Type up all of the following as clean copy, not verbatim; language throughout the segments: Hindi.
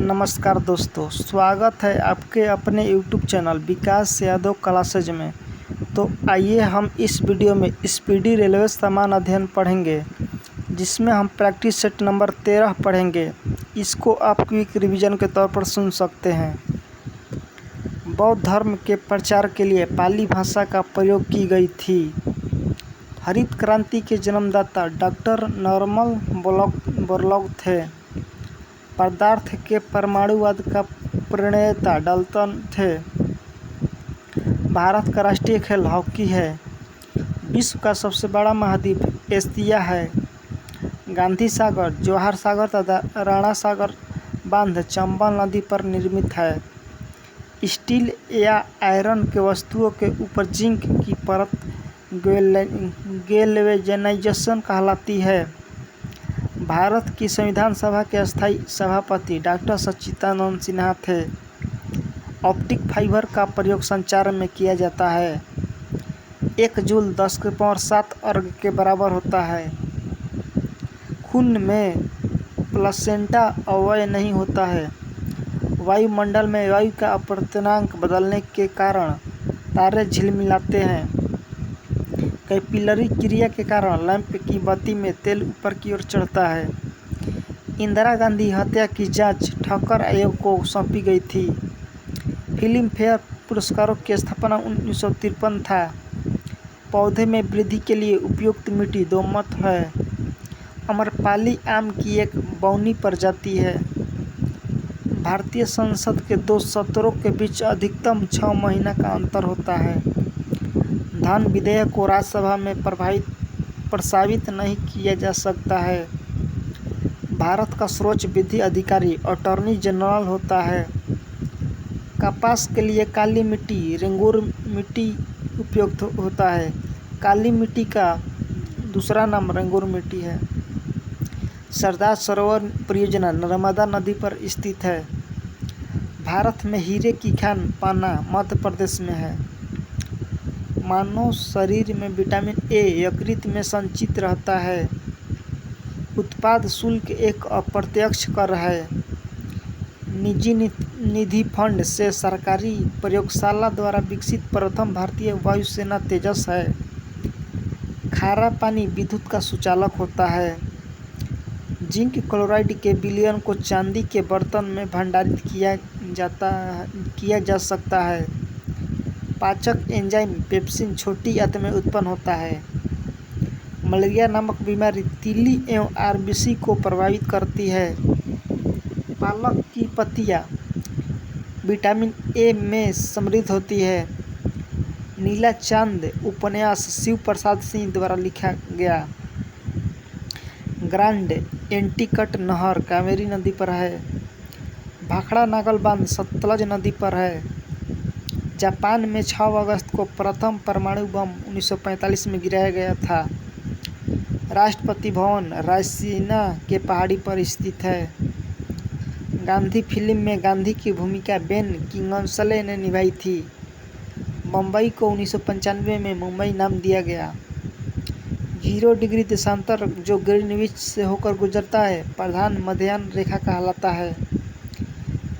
नमस्कार दोस्तों, स्वागत है आपके अपने YouTube चैनल विकास यादव क्लासेज में। तो आइए हम इस वीडियो में स्पीडी रेलवे सामान्य अध्ययन पढ़ेंगे, जिसमें हम प्रैक्टिस सेट नंबर 13 पढ़ेंगे। इसको आप क्विक रिवीजन के तौर पर सुन सकते हैं। बौद्ध धर्म के प्रचार के लिए पाली भाषा का प्रयोग की गई थी। हरित क्रांति के जन्मदाता डॉक्टर नॉर्मन बोरलॉग थे। पदार्थ के परमाणुवाद का प्रणेता डाल्टन थे। भारत का राष्ट्रीय खेल हॉकी है। विश्व का सबसे बड़ा महाद्वीप एशिया है। गांधी सागर, जवाहर सागर तथा राणा सागर बांध चंबल नदी पर निर्मित है। स्टील या आयरन के वस्तुओं के ऊपर जिंक की परत गैल्वेनाइजेशन कहलाती है। भारत की संविधान सभा के अस्थायी सभापति डॉक्टर सच्चिदानंद सिन्हा थे। ऑप्टिक फाइबर का प्रयोग संचार में किया जाता है। 1 जूल 10⁻7 अर्ग के बराबर होता है। खून में प्लासेंटा अवयव नहीं होता है। वायुमंडल में वायु का अपवर्तनांक बदलने के कारण तारे झिलमिलाते हैं। कैपिलरी क्रिया के कारण लैंप की बत्ती में तेल ऊपर की ओर चढ़ता है। इंदिरा गांधी हत्या की जांच ठक्कर आयोग को सौंपी गई थी। फिल्म फेयर पुरस्कारों की स्थापना 1953 था। पौधे में वृद्धि के लिए उपयुक्त मिट्टी दोमट है। अम्रपाली आम की एक बौनी प्रजाति है। भारतीय संसद के 2 सत्रों के बीच अधिकतम 6 महीना का अंतर होता है। धन विधेयक को राज्यसभा में प्रस्तावित नहीं किया जा सकता है। भारत का सर्वोच्च विधि अधिकारी अटॉर्नी जनरल होता है। कपास के लिए काली मिट्टी, रेंगूर मिट्टी उपयुक्त होता है। काली मिट्टी का दूसरा नाम रेंगूर मिट्टी है। सरदार सरोवर परियोजना नर्मदा नदी पर स्थित है। भारत में हीरे की खान पाना मध्य प्रदेश में है। मानव शरीर में विटामिन ए यकृत में संचित रहता है। उत्पाद शुल्क एक अप्रत्यक्ष कर है। निजी निधि फंड से सरकारी प्रयोगशाला द्वारा विकसित प्रथम भारतीय वायुसेना तेजस है। खारा पानी विद्युत का सुचालक होता है। जिंक क्लोराइड के विलयन को चांदी के बर्तन में भंडारित किया जा सकता है। पाचक एंजाइम पेप्सिन छोटी आंत में उत्पन्न होता है। मलेरिया नामक बीमारी तीली एवं आरबीसी को प्रभावित करती है। पालक की पत्तियां विटामिन ए में समृद्ध होती है। नीला चांद उपन्यास शिव प्रसाद सिंह द्वारा लिखा गया। ग्रांड एंटीकट नहर कावेरी नदी पर है। भाखड़ा नागल बांध सतलज नदी पर है। जापान में 6 अगस्त को प्रथम परमाणु बम 1945 में गिराया गया था। राष्ट्रपति भवन रायसीना के पहाड़ी पर स्थित है। गांधी फिल्म में गांधी की भूमिका बेन किंग्सले ने निभाई थी। मुंबई को 1995 में मुंबई नाम दिया गया। 0 डिग्री देशांतर जो ग्रीनविच से होकर गुजरता है प्रधान मध्याह्न रेखा कहलाता है।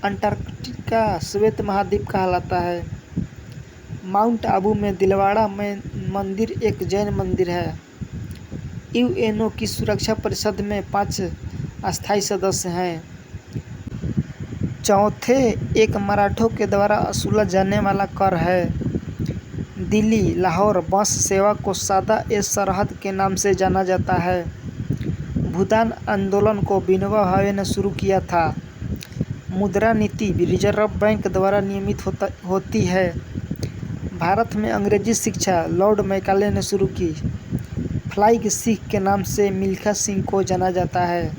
अंटार्कटिका श्वेत महाद्वीप कहलाता है। माउंट आबू में दिलवाड़ा में मंदिर एक जैन मंदिर है। यूएनओ की सुरक्षा परिषद में 5 अस्थायी सदस्य हैं। चौथे एक मराठों के द्वारा वसूला जाने वाला कर है। दिल्ली लाहौर बस सेवा को सादा ए सरहद के नाम से जाना जाता है। भूदान आंदोलन को विनोबा भावे ने शुरू किया था। मुद्रा नीति रिजर्व बैंक द्वारा नियमित होती है। भारत में अंग्रेजी शिक्षा लॉर्ड मैकाले ने शुरू की। फ्लाइंग सिख के नाम से मिल्खा सिंह को जाना जाता है।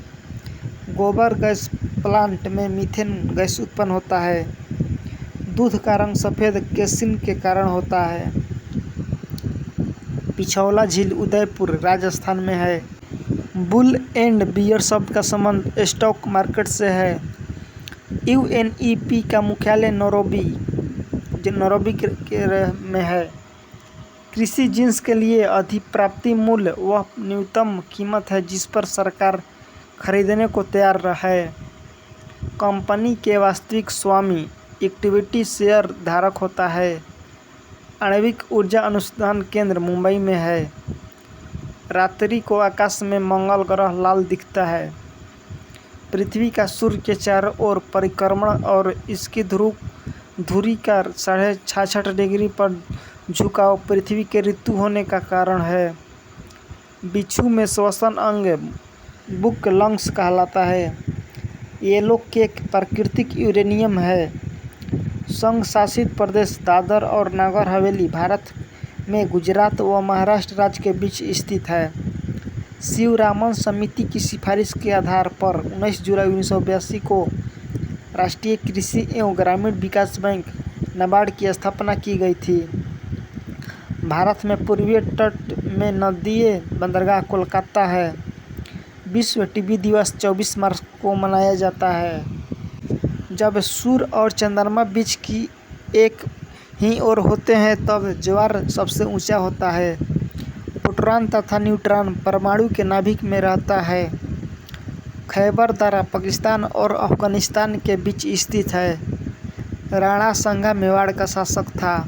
गोबर गैस प्लांट में मीथेन गैस उत्पन्न होता है। दूध का रंग सफ़ेद केसिन के कारण होता है। पिछौला झील उदयपुर राजस्थान में है। बुल एंड बियर शब्द का संबंध स्टॉक मार्केट से है। यूएनईपी का मुख्यालय नैरोबी में है। कृषि जिन्स के लिए अधिप्राप्ति मूल्य वह न्यूनतम कीमत है जिस पर सरकार खरीदने को तैयार है। कंपनी के वास्तविक स्वामी इक्विटी शेयर धारक होता है। आणविक ऊर्जा अनुसंधान केंद्र मुंबई में है। रात्रि को आकाश में मंगल ग्रह लाल दिखता है। पृथ्वी का सूर्य के चारों ओर परिक्रमण और इसकी धुरी का 66.5 डिग्री पर झुकाव पृथ्वी के ऋतु होने का कारण है। बिच्छू में श्वसन अंग बुक लंग्स कहलाता है। येलो केक प्राकृतिक यूरेनियम है। संघ शासित प्रदेश दादर और नगर हवेली भारत में गुजरात व महाराष्ट्र राज्य के बीच स्थित है। शिवरामन समिति की सिफारिश के आधार पर 19 जुलाई 1982 को राष्ट्रीय कृषि एवं ग्रामीण विकास बैंक नाबार्ड की स्थापना की गई थी। भारत में पूर्वीय तट में नदीय बंदरगाह कोलकाता है। विश्व टीबी दिवस 24 मार्च को मनाया जाता है। जब सूर्य और चंद्रमा बीच की एक ही ओर होते हैं तब ज्वार सबसे ऊंचा होता है। प्रोटॉन तथा न्यूट्रॉन परमाणु के नाभिक में रहता है। खैबर दर्रा पाकिस्तान और अफगानिस्तान के बीच स्थित है। राणा सांगा मेवाड़ का शासक था।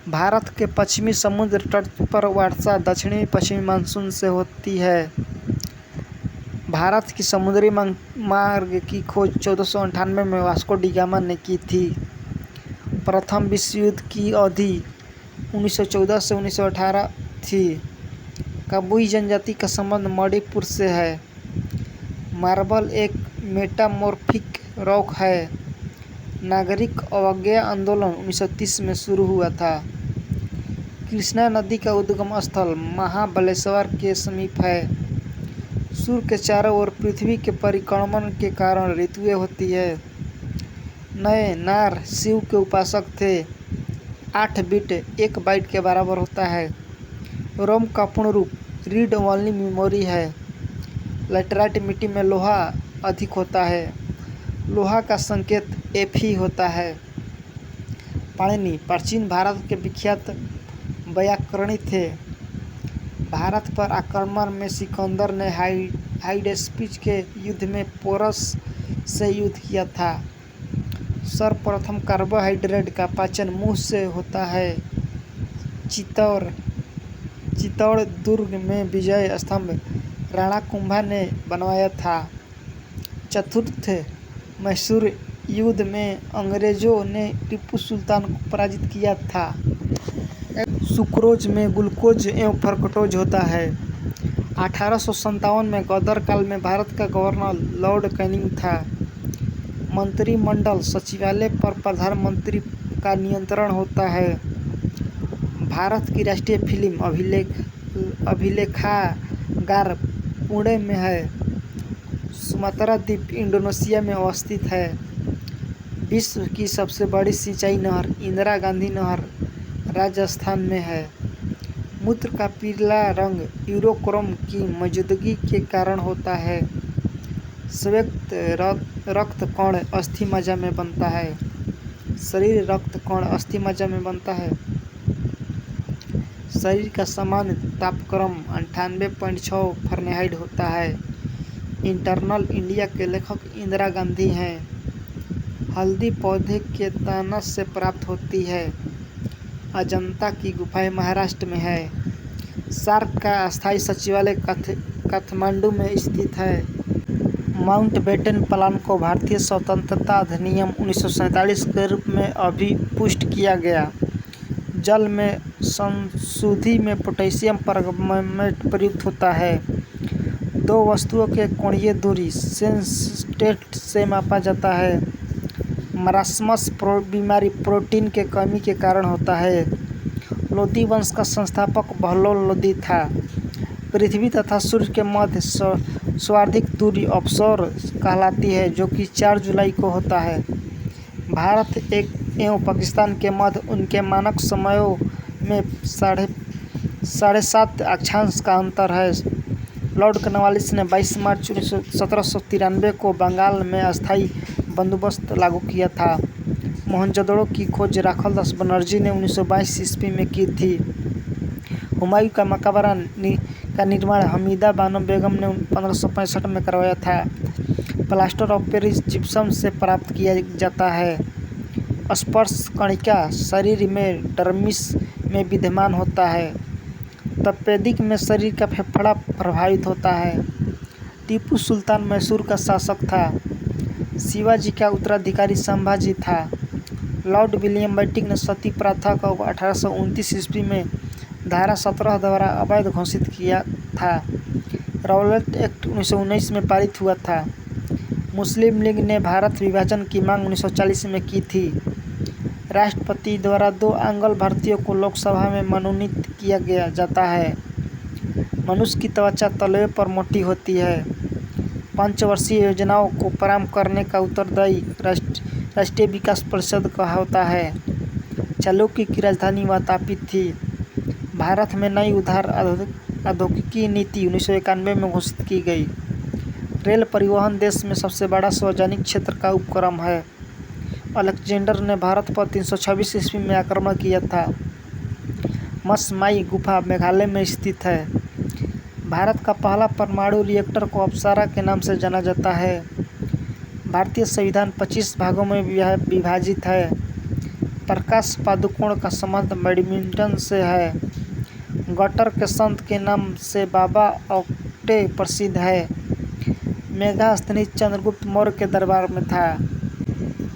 भारत के पश्चिमी समुद्र तट पर वर्षा दक्षिणी पश्चिमी मानसून से होती है। भारत की समुद्री मार्ग की खोज 1498 में वास्को डी गामा ने की थी। प्रथम विश्व युद्ध की अवधि 1914 से 1918 थी। काबुई जनजाति का संबंध मणिपुर से है। मार्बल एक मेटामॉर्फिक रॉक है। नागरिक अवज्ञा आंदोलन 1930 में शुरू हुआ था। कृष्णा नदी का उद्गम स्थल महाबलेश्वर के समीप है। सूर्य के चारों ओर पृथ्वी के परिक्रमण के कारण ऋतुएं होती है। नए नार शिव के उपासक थे। 8 बिट 1 बाइट के बराबर होता है। रोम का पूर्ण रूप रीड ओनली मेमोरी है। लैटेराइट मिट्टी में लोहा अधिक होता है। लोहा का संकेत Fe होता है। पाणिनि प्राचीन भारत के विख्यात व्याकरणी थे। भारत पर आक्रमण में सिकंदर ने हाइडेस्पिच के युद्ध में पोरस से युद्ध किया था। सर्वप्रथम कार्बोहाइड्रेट का पाचन मुंह से होता है। चित्तौड़ दुर्ग में विजय स्तंभ राणा कुंभा ने बनवाया था। चतुर्थ मैसूर युद्ध में अंग्रेजों ने टीपू सुल्तान को पराजित किया था। सुक्रोज में ग्लूकोज एवं फ्रक्टोज होता है। 1857 में गदर काल में भारत का गवर्नर लॉर्ड कैनिंग था। मंत्रिमंडल सचिवालय पर प्रधानमंत्री का नियंत्रण होता है। भारत की राष्ट्रीय फिल्म अभिलेखागार पुणे में है। सुमात्रा द्वीप इंडोनेशिया में अवस्थित है। विश्व की सबसे बड़ी सिंचाई नहर इंदिरा गांधी नहर राजस्थान में है। मूत्र का पीला रंग यूरोक्रोम की मौजूदगी के कारण होता है। संयुक्त रक्त कण अस्थि मज्जा में बनता है। शरीर रक्त कण अस्थि मज्जा में बनता है। शरीर का सामान्य तापक्रम 98.6 फ़ारेनहाइट होता है। इंटरनल इंडिया के लेखक इंदिरा गांधी हैं। हल्दी पौधे के तना से प्राप्त होती है। अजंता की गुफाएं महाराष्ट्र में है। सार्क का अस्थायी सचिवालय काठमांडू में स्थित है। माउंटबेटन प्लान को भारतीय स्वतंत्रता अधिनियम 1947 के रूप में अभिपुष्ट किया गया। जल में संशुद्धि में पोटेशियम परमैंगनेट प्रयुक्त होता है। दो वस्तुओं के कोणीय दूरी सेंसटेट से मापा जाता है। मरासमस बीमारी प्रोटीन के कमी के कारण होता है। लोदी वंश का संस्थापक बहलोल लोदी था। पृथ्वी तथा सूर्य के मध्य सर्वाधिक दूरी ऑफशोर कहलाती है, जो कि 4 जुलाई को होता है। भारत एवं पाकिस्तान के मध्य उनके मानक समयों में 7.5 अक्षांश का अंतर है। लॉर्ड कॉर्नवालिस ने 22 मार्च 1793 को बंगाल में अस्थायी बंदोबस्त लागू किया था। मोहनजोदड़ो की खोज राखालदास बनर्जी ने 1922 ईस्वी में की थी। हुमायूं का मकबरा का निर्माण हमीदा बानो बेगम ने 1565 में करवाया था। प्लास्टर ऑफ पेरिस जिप्सम से प्राप्त किया जाता है। स्पर्श कणिका शरीर में डर्मिस में विद्यमान होता है। तपेदिक में शरीर का फेफड़ा प्रभावित होता है। टीपू सुल्तान मैसूर का शासक था। शिवाजी का उत्तराधिकारी संभाजी था। लॉर्ड विलियम बेंटिक ने सती प्रथा को 1829 ईस्वी में धारा 17 द्वारा अवैध घोषित किया था। रॉलेट एक्ट 1919 में पारित हुआ था। मुस्लिम लीग ने भारत विभाजन की मांग 1940 में की थी। राष्ट्रपति द्वारा 2 आंग्ल भारतीयों को लोकसभा में मनोनीत किया गया जाता है। मनुष्य की त्वचा तलवे पर मोटी होती है। पंचवर्षीय योजनाओं को प्रारंभ करने का उत्तरदायी राष्ट्रीय विकास परिषद का होता है। चालुक्य की राजधानी वातापी थी। भारत में नई उदार औद्योगिकी नीति 1991 में घोषित की गई। रेल परिवहन देश में सबसे बड़ा सार्वजनिक क्षेत्र का उपक्रम है। अलेक्जेंडर ने भारत पर 326 ईस्वी में आक्रमण किया था। मसमाई गुफा मेघालय में स्थित है। भारत का पहला परमाणु रिएक्टर को अप्सरा के नाम से जाना जाता है। भारतीय संविधान 25 भागों में विभाजित है। प्रकाश पादुकोण का संबंध बैडमिंटन से है। गटर के संत के नाम से बाबा औटे प्रसिद्ध है। मेघास्थनी चंद्रगुप्त मौर्य के दरबार में था।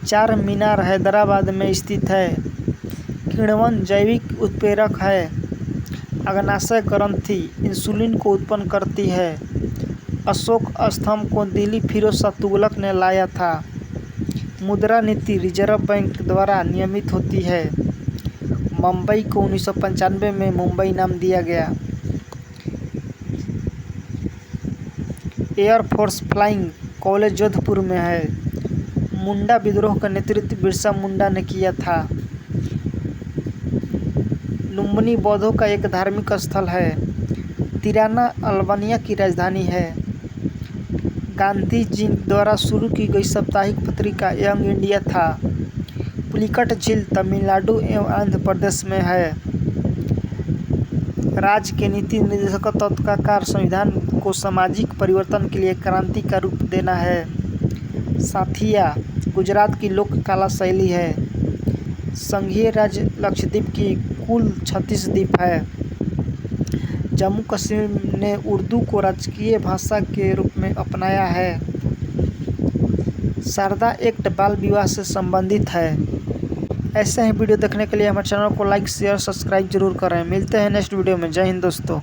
4 मीनार हैदराबाद में स्थित है। किण्वन जैविक उत्प्रेरक है। अग्नाशय ग्रंथि इंसुलिन को उत्पन्न करती है। अशोक स्तंभ को दिल्ली फिरोज शाह तुगलक ने लाया था। मुद्रा नीति रिजर्व बैंक द्वारा नियमित होती है। मुंबई को 1995 में मुंबई नाम दिया गया। एयरफोर्स फ्लाइंग कॉलेज जोधपुर में है। मुंडा विद्रोह का नेतृत्व बिरसा मुंडा ने किया था। लुम्बिनी बौद्धों का एक धार्मिक स्थल है। तिराना अल्बानिया की राजधानी है। गांधी जी द्वारा शुरू की गई साप्ताहिक पत्रिका यंग इंडिया था। पुलिकट झील तमिलनाडु एवं आंध्र प्रदेश में है। राज्य के नीति निर्देशक तत्व का कार्य संविधान को सामाजिक परिवर्तन के लिए क्रांति का रूप देना है। साथिया गुजरात की लोक कला शैली है। संघीय राज्य लक्षद्वीप की कुल 36 द्वीप है। जम्मू कश्मीर ने उर्दू को राजकीय भाषा के रूप में अपनाया है। शारदा एक्ट बाल विवाह से संबंधित है। ऐसे ही वीडियो देखने के लिए हमारे चैनल को लाइक शेयर सब्सक्राइब जरूर करें। मिलते हैं नेक्स्ट वीडियो में। जय हिंद दोस्तों।